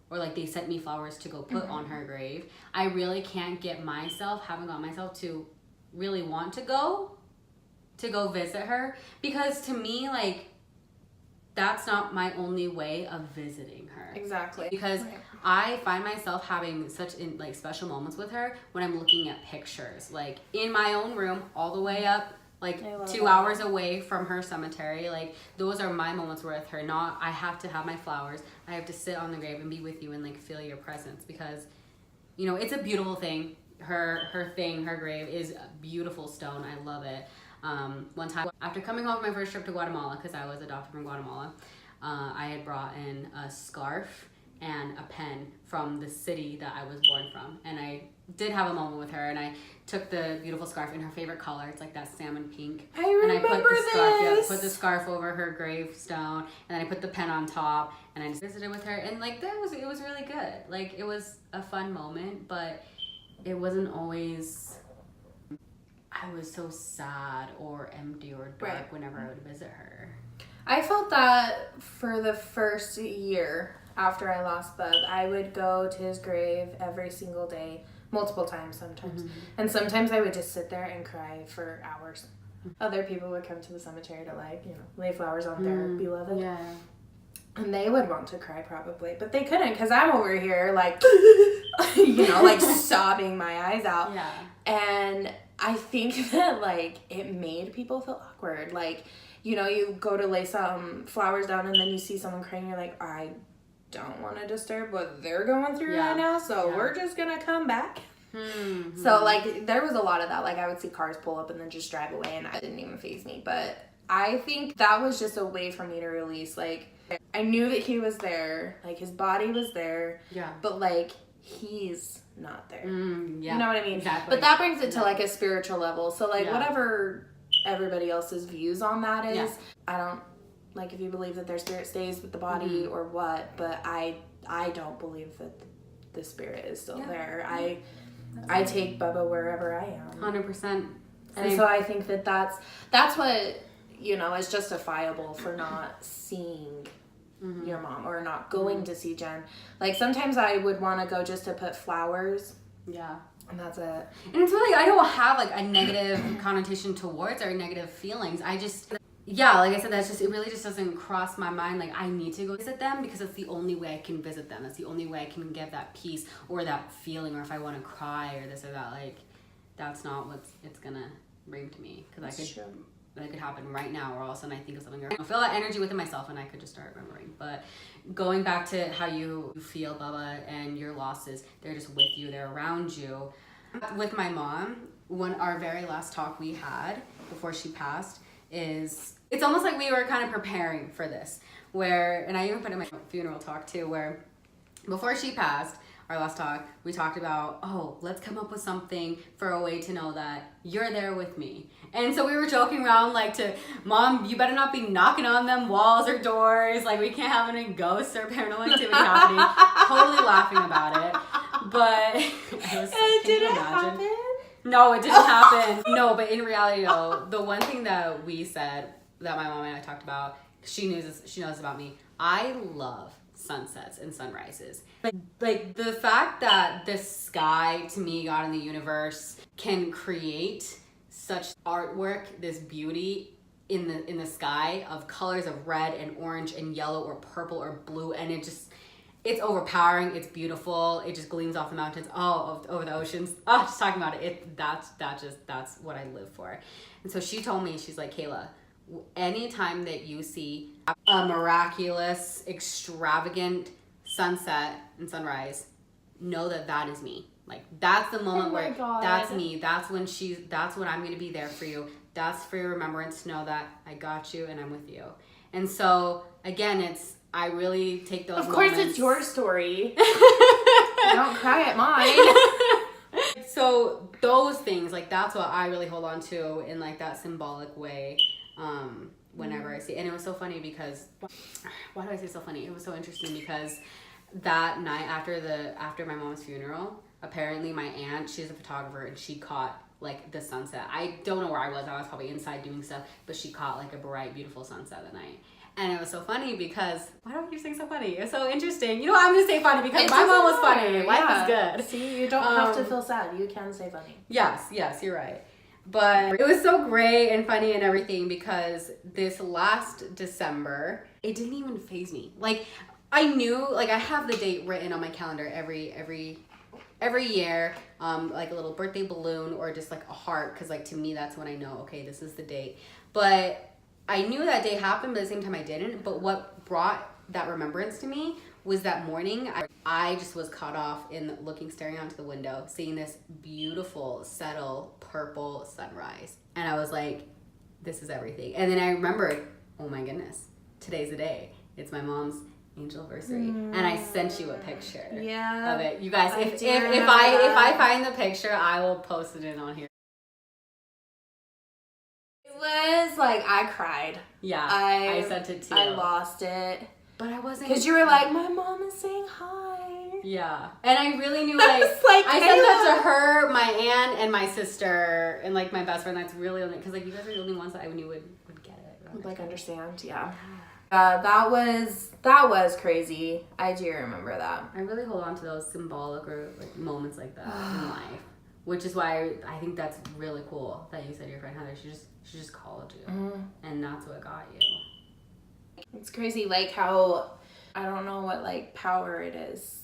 or like they sent me flowers to go put on her grave. I really can't get myself, haven't got myself to really want to go visit her, because to me, like, that's not my only way of visiting her. Exactly. Because I find myself having such like special moments with her when I'm looking at pictures, like in my own room, all the way up, like 2 hours away from her cemetery. Like, those are my moments with her. Not, I have to have my flowers, I have to sit on the grave and be with you and like feel your presence, because, you know, it's a beautiful thing. Her grave is a beautiful stone. I love it. One time after coming home from my first trip to Guatemala, because I was adopted from Guatemala, I had brought in a scarf and a pen from the city that I was born from, and I did have a moment with her, and I took the beautiful scarf in her favorite color. It's like that salmon pink. I remember and I put the scarf, this. put the scarf over her gravestone, and then I put the pen on top, and I just visited with her, and like it was really good. Like, it was a fun moment, but it wasn't always. I was so sad or empty or dark whenever I would visit her. I felt that for the first year after I lost Bub. I would go to his grave every single day, multiple times sometimes. And sometimes I would just sit there and cry for hours. Other people would come to the cemetery to, like, you know, lay flowers on their beloved. Yeah. And they would want to cry probably, but they couldn't, because I'm over here like, you know, like sobbing my eyes out. Yeah. And I think that, like, it made people feel awkward. Like, you know, you go to lay some flowers down and then you see someone crying, you're like, I don't want to disturb what they're going through right now, so we're just going to come back. So, like, there was a lot of that. Like, I would see cars pull up and then just drive away, and it didn't even faze me. But I think that was just a way for me to release. Like, I knew that he was there. Like, his body was there. Yeah. But, like, he's not there. You know what I mean? Exactly. But that brings it to, like, a spiritual level. So, like, whatever everybody else's views on that is, I don't, like, if you believe that their spirit stays with the body or what, but I don't believe that the spirit is still there. I take Bubba wherever I am. 100%. And so I think that that's what, you know, is justifiable for not seeing your mom or not going to see Jen. Like, sometimes I would want to go just to put flowers. Yeah. And that's it. And it's really, I don't have, like, a negative connotation towards or negative feelings. I just, like I said, that's just, it really just doesn't cross my mind. Like, I need to go visit them because it's the only way I can visit them. That's the only way I can get that peace or that feeling, or if I want to cry or this or that. Like, that's not what it's going to bring to me. Because that could happen right now, or all of a sudden I think of something, or I feel that energy within myself and I could just start remembering. But going back to how you feel, Bubba, and your losses, they're just with you, they're around you. With my mom, our very last talk we had before she passed is, it's almost like we were kind of preparing for this, where, and I even put in my funeral talk too, where before she passed, our last talk, we talked about, let's come up with something for a way to know that you're there with me. And so we were joking around, like, to Mom, you better not be knocking on them walls or doors. Like, we can't have any ghosts or paranormal activity happening. Totally laughing about it. But I was like, can you imagine? Happen? No, it didn't happen. No, but in reality, though, the one thing that we said, that my mom and I talked about, she knows about me, I love sunsets and sunrises. Like, the fact that the sky, to me, God and the universe, can create such artwork, this beauty in the sky of colors of red and orange and yellow or purple or blue, and it's overpowering, it's beautiful, it just gleams off the mountains, over the oceans. Just talking about it, that's what I live for. And so she told me, she's like, Kayla, anytime that you see a miraculous, extravagant sunset and sunrise, know that is me. Like, that's the moment where that's me. That's when I'm going to be there for you. That's for your remembrance, to know that I got you and I'm with you. And so, again, I really take those moments. Of course, it's your story. Don't cry at mine. So those things, like, that's what I really hold on to in, like, that symbolic way. Whenever I see it. And it was so funny because, why do I say so funny? It was so interesting because that night after my mom's funeral, apparently my aunt, she's a photographer, and she caught like the sunset. I don't know where I was probably inside doing stuff, but she caught like a bright, beautiful sunset that night. And it was so funny because, why don't you say so funny? It's so interesting. You know what, I'm gonna say funny because my mom was funny. Life is good. See, you don't have to feel sad. You can say funny. Yes, you're right. But it was so great and funny and everything because this last December, it didn't even faze me. Like, I knew, like, I have the date written on my calendar every year, like a little birthday balloon or just like a heart, because like to me that's when I know, okay, this is the date. But I knew that day happened, but at the same time I didn't. But what brought that remembrance to me was that morning I just was caught off in staring onto the window, seeing this beautiful, subtle, purple sunrise. And I was like, this is everything. And then I remembered, oh my goodness, today's the day. It's my mom's angelversary. And I sent you a picture of it. You guys, if I find the picture, I will post it in on here. It was like, I cried. Yeah, I sent it too. I lost it. But I wasn't. Because you were like, my mom is saying hi. Yeah. And I really knew, like, I sent that to her, my aunt, and my sister, and, like, my best friend. That's really only, because, like, you guys are the only ones that I knew would get it. Would, like, understand, yeah. That was crazy. I do remember that. I really hold on to those symbolic or, like, moments like that in life. Which is why I think that's really cool that you said your friend Heather, she just called you. And that's what got you. It's crazy, like, how, I don't know what, like, power it is.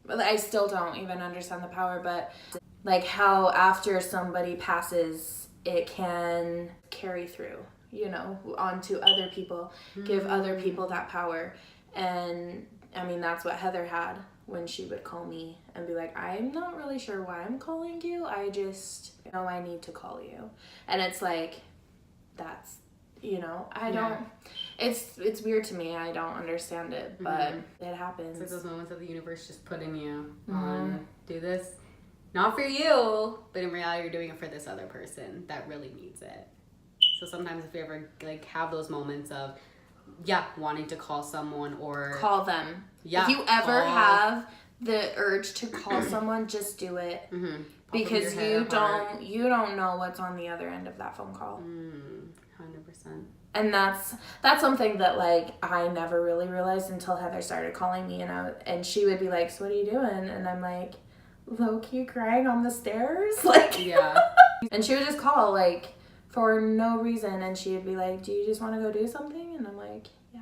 I still don't even understand the power, but, like, how after somebody passes, it can carry through, you know, onto other people, give other people that power. And, I mean, that's what Heather had when she would call me and be like, I'm not really sure why I'm calling you. I just know I need to call you. And it's like, that's, you know, I don't... It's weird to me. I don't understand it, but it happens. It's like those moments that the universe just put in you on, do this, not for you, but in reality you're doing it for this other person that really needs it. So sometimes if you ever like have those moments of, wanting to call someone or... Call them. Yeah. If you ever have the urge to call someone, just do it. Because you don't know what's on the other end of that phone call. 100%. And that's something that, like, I never really realized until Heather started calling me, and she would be like, so what are you doing? And I'm like, low-key crying on the stairs? Like, and she would just call, like, for no reason, and she would be like, do you just want to go do something? And I'm like, yeah.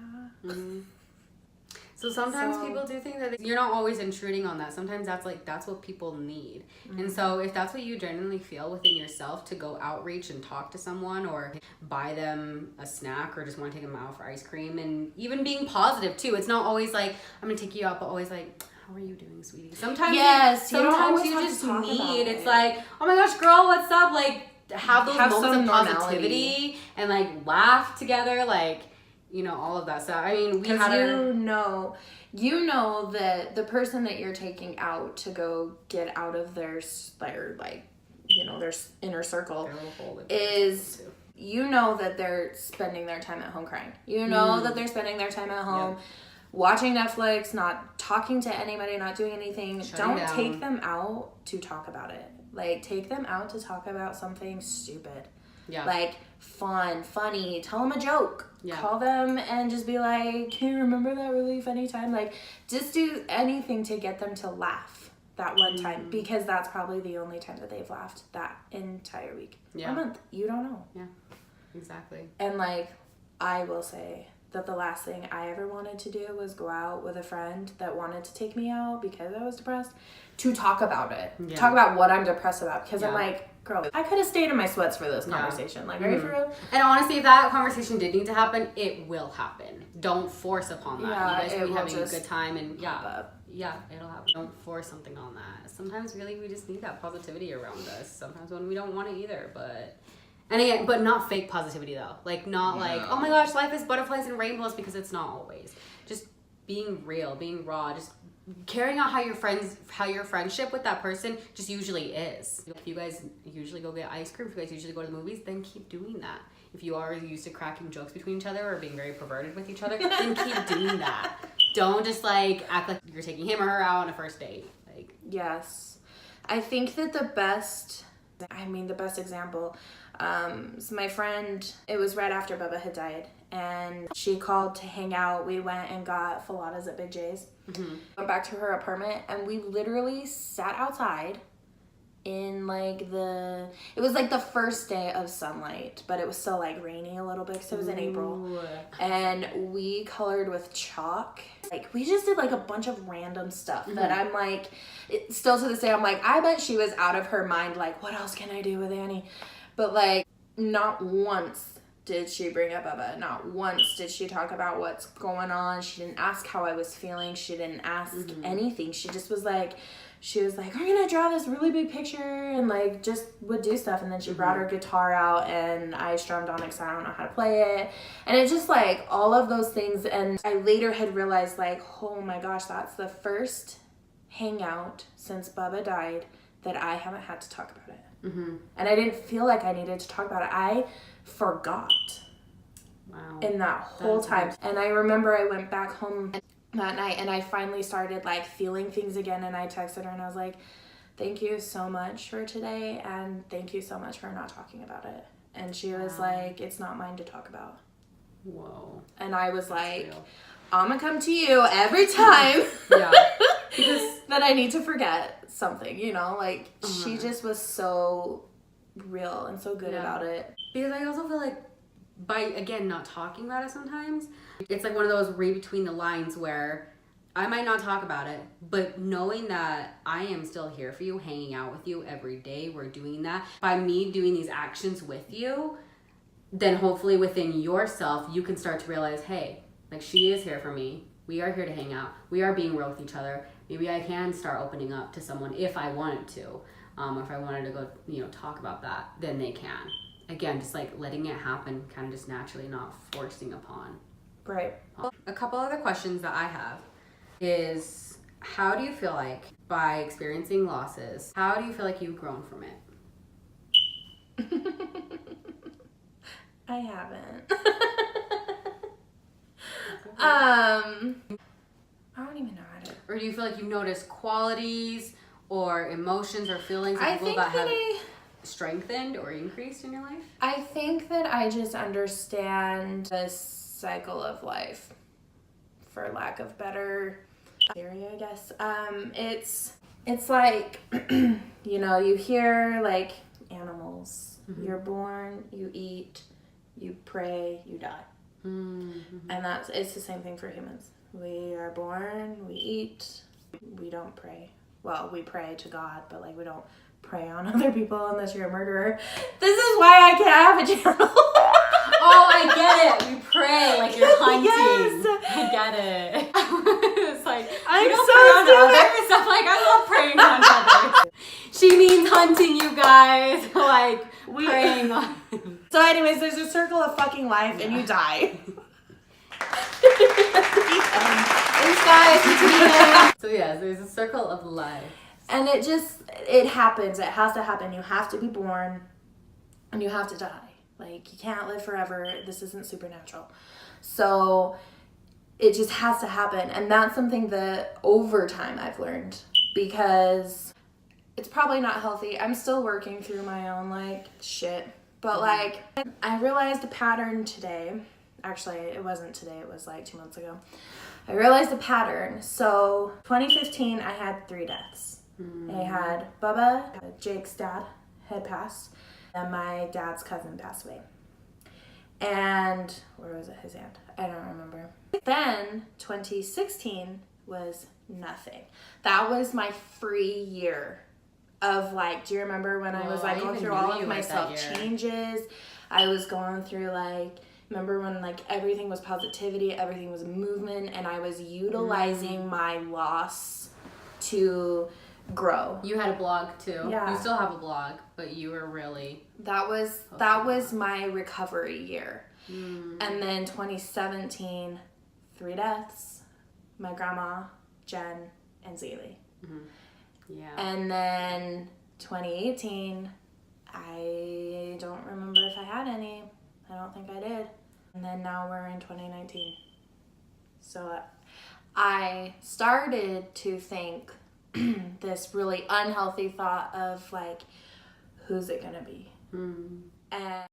So sometimes people do think that you're not always intruding on that. Sometimes that's what people need. And so if that's what you genuinely feel within yourself to go outreach and talk to someone or buy them a snack or just want to take them out for ice cream, and even being positive too. It's not always like, I'm going to take you out, but always like, how are you doing, sweetie? Sometimes sometimes you just need, it's like, oh my gosh, girl, what's up? Like, have those moments of positivity and like laugh together, like, you know, all of that stuff. I mean, we had you know that the person that you're taking out to go get out of their like, you know, their inner circle is, you know, that they're spending their time at home crying. You know that they're spending their time at home watching Netflix, not talking to anybody, not doing anything. Don't take them out to talk about it. Like, take them out to talk about something stupid. Yeah. Like, funny. Tell them a joke. Yeah. Call them and just be like, can you remember that really funny time? Like, just do anything to get them to laugh that one time. Because that's probably the only time that they've laughed that entire week. Yeah. A month. You don't know. Yeah. Exactly. And, like, I will say that the last thing I ever wanted to do was go out with a friend that wanted to take me out because I was depressed to talk about it. Yeah. Talk about what I'm depressed about. Because I'm like, girl, I could have stayed in my sweats for this conversation. Like, are you for real? And honestly, if that conversation did need to happen, it will happen. Don't force upon that. Yeah, you guys will be having a good time, and it'll happen. Don't force something on that. Sometimes really we just need that positivity around us. Sometimes when we don't want it either, and again, but not fake positivity though. Like, not like, oh my gosh, life is butterflies and rainbows, because it's not always. Just being real, being raw, just carrying out how your friendship with that person just usually is. If you guys usually go get ice cream, if you guys usually go to the movies, then keep doing that. If you are used to cracking jokes between each other or being very perverted with each other, then keep doing that. Don't just like act like you're taking him or her out on a first date. Like, yes. I think that the best I mean, the best example, so my friend, it was right after Bubba had died, and she called to hang out. We went and got faladas at Big J's. Went back to her apartment, and we literally sat outside in like it was like the first day of sunlight, but it was still like rainy a little bit because it was in April. And we colored with chalk. Like we just did like a bunch of random stuff that I'm like, still to this day, I'm like, I bet she was out of her mind. Like, what else can I do with Annie? But like, not once did she bring up Bubba. Not once did she talk about what's going on. She didn't ask how I was feeling. She didn't ask anything. She just was like, I'm gonna draw this really big picture, and like just would do stuff. And then she brought her guitar out, and I strummed on it because I don't know how to play it. And it's just like all of those things. And I later had realized like, oh my gosh, that's the first hangout since Bubba died that I haven't had to talk about it. And I didn't feel like I needed to talk about it. I forgot in that whole time. And I remember I went back home that night, and I finally started like feeling things again, and I texted her and I was like, thank you so much for today, and thank you so much for not talking about it. And she was like, it's not mine to talk about. Whoa. And I was like, I'm gonna come to you every time because that I need to forget something, you know, like she just was so real and so good about it. Because I also feel like by, again, not talking about it sometimes, it's like one of those read between the lines where I might not talk about it, but knowing that I am still here for you, hanging out with you every day, we're doing that. By me doing these actions with you, then hopefully within yourself, you can start to realize, hey, like she is here for me. We are here to hang out. We are being real with each other. Maybe I can start opening up to someone if I wanted to. If I wanted to go, talk about that, then they can. Again, just like letting it happen, kind of just naturally, not forcing upon. Right. A couple other questions that I have is, how do you feel like by experiencing losses, how do you feel like you've grown from it? I haven't. I don't even know how to. Or do you feel like you've noticed qualities or emotions or feelings of I people think that have I strengthened or increased in your life? I think that I just understand this cycle of life, for lack of better theory, I guess. It's like, you hear like animals. You're born, you eat, you pray, you die. And it's the same thing for humans. We are born, we eat, we don't pray. Well, we pray to God, but like we don't prey on other people unless you're a murderer. This is why I can't have a channel. Oh, I get it. We pray like you're hunting. Yes. I get it. It's like, I'm you don't so pray on stupid. others. I'm like, I love praying on others. She means hunting, you guys. Like, praying on. So anyways, there's a circle of fucking life and you die. Thanks, guys. So yes, there's a circle of life. And it happens. It has to happen. You have to be born and you have to die. Like, you can't live forever. This isn't supernatural. So it just has to happen. And that's something that over time I've learned, because it's probably not healthy. I'm still working through my own like shit. But like, I realized a pattern today. Actually, it wasn't today. It was like 2 months ago. I realized a pattern. So 2015, I had 3 deaths. I had Bubba, Jake's dad had passed, and my dad's cousin passed away. And where was it? His aunt. I don't remember. Then 2016 was nothing. That was my free year of like, do you remember when I was like going through all of my self changes? I was going through like, remember when like everything was positivity, everything was movement, and I was utilizing my loss to grow. You had a blog too. Yeah. You still have a blog, but you were really... That was my recovery year. And then 2017, 3 deaths. My grandma, Jen, and Zelie. Yeah. And then 2018, I don't remember if I had any. I don't think I did. And then now we're in 2019. So I started to think this really unhealthy thought of like, who's it gonna be? And